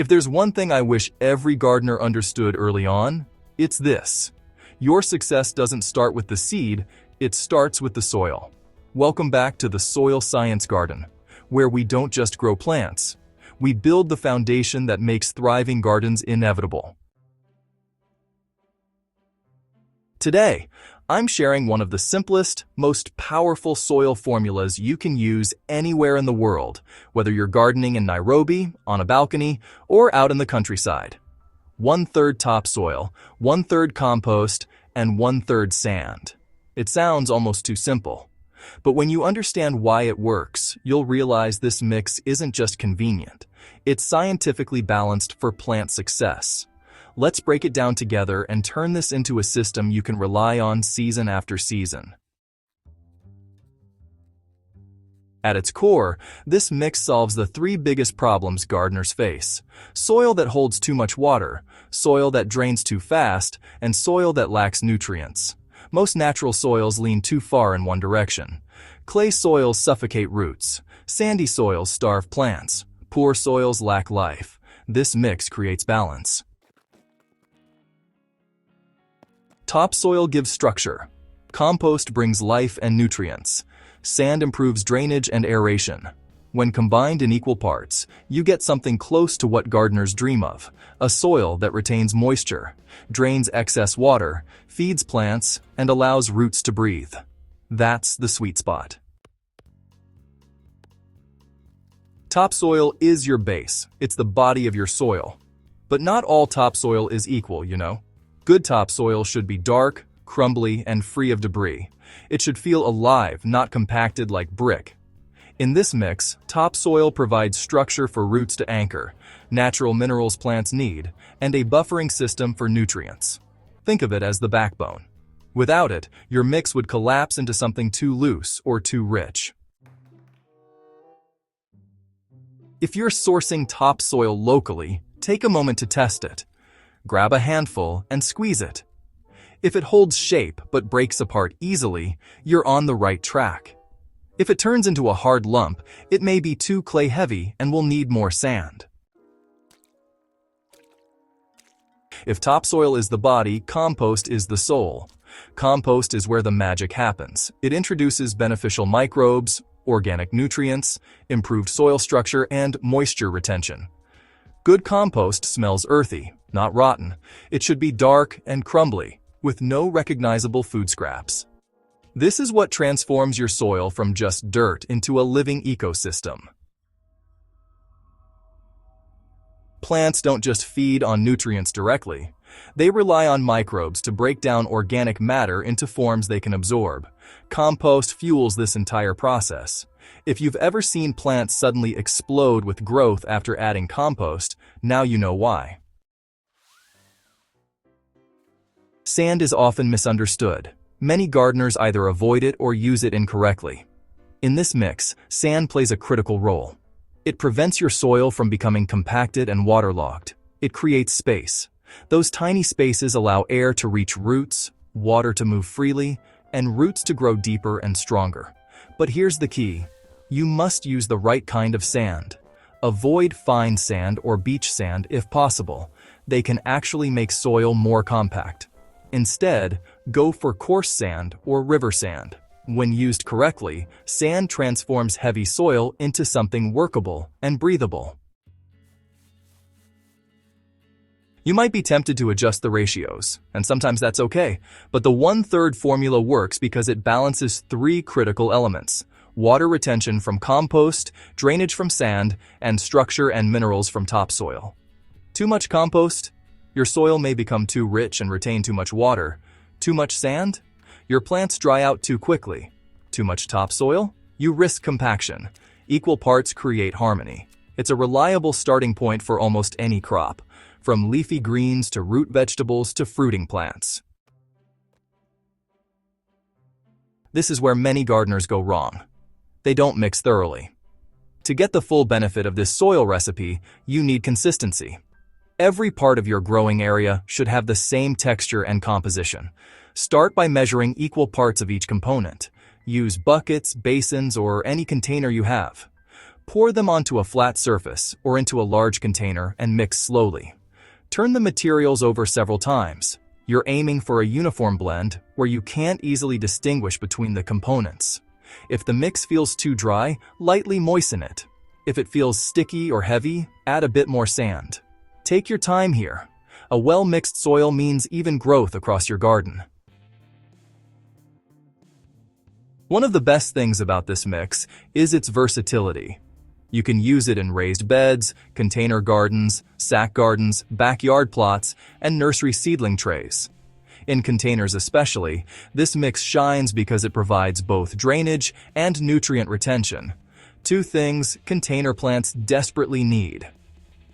If there's one thing I wish every gardener understood early on, it's this. Your success doesn't start with the seed, it starts with the soil. Welcome back to the Soil Science Garden, where we don't just grow plants, we build the foundation that makes thriving gardens inevitable. Today, I'm sharing one of the simplest, most powerful soil formulas you can use anywhere in the world, whether you're gardening in Nairobi, on a balcony, or out in the countryside. 1/3 topsoil, 1/3 compost, and 1/3 sand. It sounds almost too simple. But when you understand why it works, you'll realize this mix isn't just convenient. It's scientifically balanced for plant success. Let's break it down together and turn this into a system you can rely on season after season. At its core, this mix solves the three biggest problems gardeners face: soil that holds too much water, soil that drains too fast, and soil that lacks nutrients. Most natural soils lean too far in one direction. Clay soils suffocate roots. Sandy soils starve plants. Poor soils lack life. This mix creates balance. Topsoil gives structure. Compost brings life and nutrients. Sand improves drainage and aeration. When combined in equal parts, you get something close to what gardeners dream of: a soil that retains moisture, drains excess water, feeds plants, and allows roots to breathe. That's the sweet spot. Topsoil is your base. It's the body of your soil. But not all topsoil is equal, you know. Good topsoil should be dark, crumbly, and free of debris. It should feel alive, not compacted like brick. In this mix, topsoil provides structure for roots to anchor, natural minerals plants need, and a buffering system for nutrients. Think of it as the backbone. Without it, your mix would collapse into something too loose or too rich. If you're sourcing topsoil locally, take a moment to test it. Grab a handful and squeeze it. If it holds shape but breaks apart easily, you're on the right track. If it turns into a hard lump, it may be too clay-heavy and will need more sand. If topsoil is the body, compost is the soul. Compost is where the magic happens. It introduces beneficial microbes, organic nutrients, improved soil structure, and moisture retention. Good compost smells earthy, not rotten. It should be dark and crumbly, with no recognizable food scraps. This is what transforms your soil from just dirt into a living ecosystem. Plants don't just feed on nutrients directly. They rely on microbes to break down organic matter into forms they can absorb. Compost fuels this entire process. If you've ever seen plants suddenly explode with growth after adding compost, now you know why. Sand is often misunderstood. Many gardeners either avoid it or use it incorrectly. In this mix, sand plays a critical role. It prevents your soil from becoming compacted and waterlogged. It creates space. Those tiny spaces allow air to reach roots, water to move freely, and roots to grow deeper and stronger. But here's the key. You must use the right kind of sand. Avoid fine sand or beach sand if possible. They can actually make soil more compact. Instead, go for coarse sand or river sand. When used correctly, sand transforms heavy soil into something workable and breathable. You might be tempted to adjust the ratios, and sometimes that's okay, but the 1/3 formula works because it balances three critical elements: water retention from compost, drainage from sand, and structure and minerals from topsoil. Too much compost? Your soil may become too rich and retain too much water. Too much sand? Your plants dry out too quickly. Too much topsoil? You risk compaction. Equal parts create harmony. It's a reliable starting point for almost any crop, from leafy greens to root vegetables to fruiting plants. This is where many gardeners go wrong. They don't mix thoroughly. To get the full benefit of this soil recipe, you need consistency. Every part of your growing area should have the same texture and composition. Start by measuring equal parts of each component. Use buckets, basins, or any container you have. Pour them onto a flat surface or into a large container and mix slowly. Turn the materials over several times. You're aiming for a uniform blend where you can't easily distinguish between the components. If the mix feels too dry, lightly moisten it. If it feels sticky or heavy, add a bit more sand. Take your time here. A well-mixed soil means even growth across your garden. One of the best things about this mix is its versatility. You can use it in raised beds, container gardens, sack gardens, backyard plots, and nursery seedling trays. In containers especially, this mix shines because it provides both drainage and nutrient retention, two things container plants desperately need.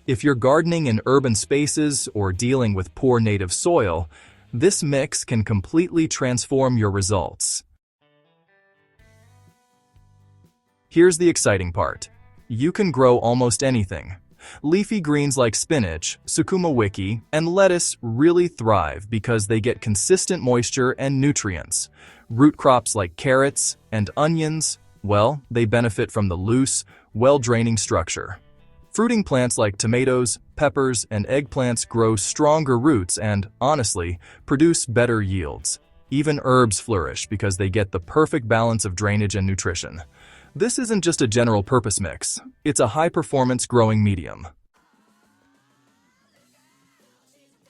If you're gardening in urban spaces or dealing with poor native soil, this mix can completely transform your results. Here's the exciting part. You can grow almost anything. Leafy greens like spinach, sukuma wiki, and lettuce really thrive because they get consistent moisture and nutrients. Root crops like carrots and onions, well, they benefit from the loose, well-draining structure. Fruiting plants like tomatoes, peppers, and eggplants grow stronger roots and, honestly, produce better yields. Even herbs flourish because they get the perfect balance of drainage and nutrition. This isn't just a general-purpose mix, it's a high-performance growing medium.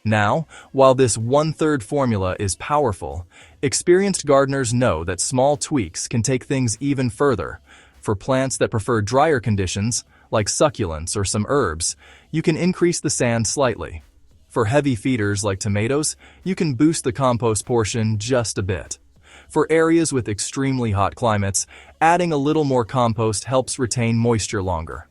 Now, while this 1/3 formula is powerful, experienced gardeners know that small tweaks can take things even further. For plants that prefer drier conditions, like succulents or some herbs, you can increase the sand slightly. For heavy feeders like tomatoes, you can boost the compost portion just a bit. For areas with extremely hot climates, adding a little more compost helps retain moisture longer.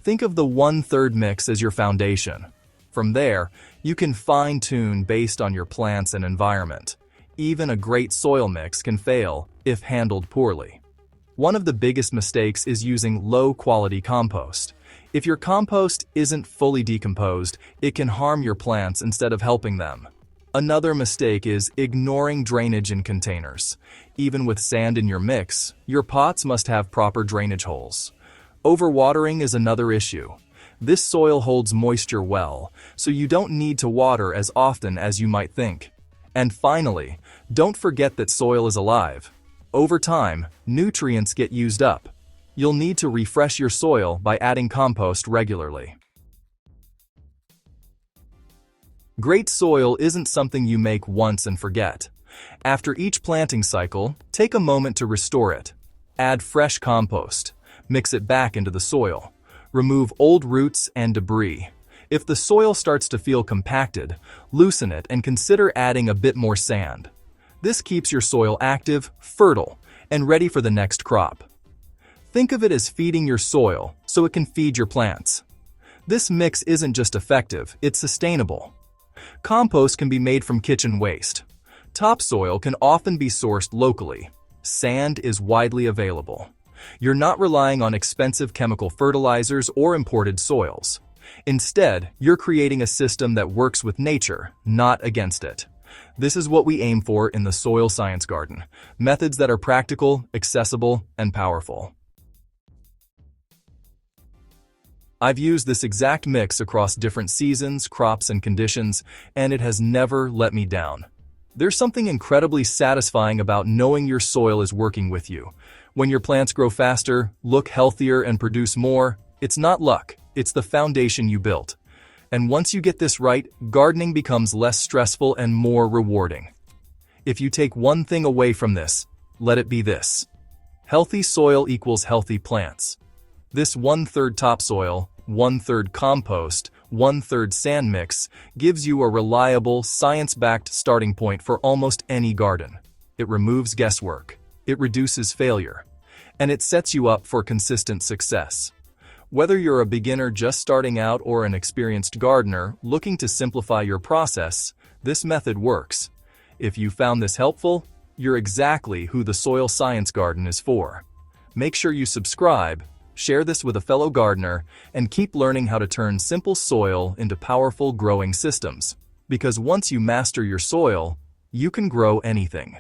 Think of the 1/3 mix as your foundation. From there, you can fine-tune based on your plants and environment. Even a great soil mix can fail if handled poorly. One of the biggest mistakes is using low-quality compost. If your compost isn't fully decomposed, it can harm your plants instead of helping them. Another mistake is ignoring drainage in containers. Even with sand in your mix, your pots must have proper drainage holes. Overwatering is another issue. This soil holds moisture well, so you don't need to water as often as you might think. And finally, don't forget that soil is alive. Over time, nutrients get used up. You'll need to refresh your soil by adding compost regularly. Great soil isn't something you make once and forget. After each planting cycle, take a moment to restore it. Add fresh compost. Mix it back into the soil. Remove old roots and debris. If the soil starts to feel compacted, loosen it and consider adding a bit more sand. This keeps your soil active, fertile, and ready for the next crop. Think of it as feeding your soil so it can feed your plants. This mix isn't just effective, it's sustainable. Compost can be made from kitchen waste. Topsoil can often be sourced locally. Sand is widely available. You're not relying on expensive chemical fertilizers or imported soils. Instead, you're creating a system that works with nature, not against it. This is what we aim for in the soil science garden. Methods that are practical, accessible, and powerful. I've used this exact mix across different seasons, crops, and conditions, and it has never let me down. There's something incredibly satisfying about knowing your soil is working with you. When your plants grow faster, look healthier, and produce more, it's not luck, it's the foundation you built. And once you get this right, gardening becomes less stressful and more rewarding. If you take one thing away from this, let it be this. Healthy soil equals healthy plants. This 1/3 topsoil, 1/3 compost, 1/3 sand mix gives you a reliable, science-backed starting point for almost any garden. It removes guesswork, it reduces failure, and it sets you up for consistent success. Whether you're a beginner just starting out or an experienced gardener looking to simplify your process, this method works. If you found this helpful, you're exactly who the Soil Science Garden is for. Make sure you subscribe, share this with a fellow gardener, and keep learning how to turn simple soil into powerful growing systems. Because once you master your soil, you can grow anything.